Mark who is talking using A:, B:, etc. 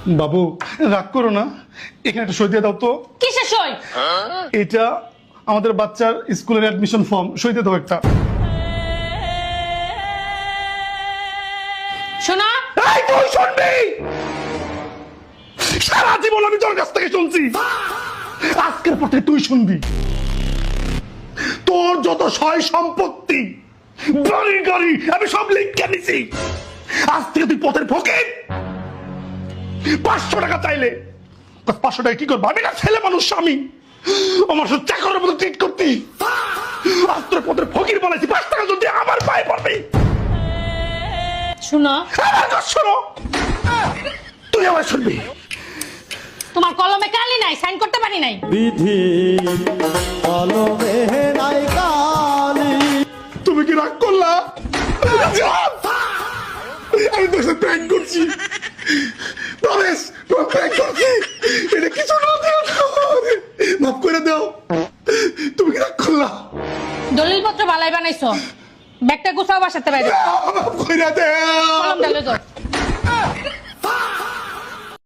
A: বাবু রাগ করো না, এখানে একটা সই দিয়ে দাও তো।
B: কিসের সই?
A: এটা আমাদের বাচ্চার স্কুলের অ্যাডমিশন ফর্ম, সই দিয়ে দাও একটা।
B: শোনা,
A: এই তুই শুনবি? সারা জীবন আমি তোর কাছ থেকে শুনছি, আজকের পর থেকে তুই শুনবি। তোর যত সয় সম্পত্তি, বাড়ি গাড়ি আমি সব লিখে নিছি। আজ থেকে তুই পথের ফকির। 500 টাকা চাইলে 500 টাকা কি করবো? আমি না ছেলে মানুষ, আমি আমার সাথে চাকরের মতো ট্রিট করতি। আজ তোর পথের ফকির বানাইছি, 5 টাকা যদি আমার পায়ে পড়বে।
B: শোনো,
A: আমার কথা শোনো, তুই আমার শুনবি।
B: তোমার কলমে কালি নাই, সাইন করতে পারি নাই।
C: বিধি কলমে নাই কালি।
A: তুমি কি রাগ করলা? আমি তোর সাথে প্র্যাঙ্ক করছি, প্রমেশ, প্র্যাঙ্ক করছি। এটা কিছু না, মাফ করে দাও। তুমি কি রাগ করলা?
B: দলিলপত্র বালাই বানাইছো, ব্যাগটা গুছাও, বাসাতে বাইরে
A: মাফ করে দাও।
B: কলম ডালে যাও।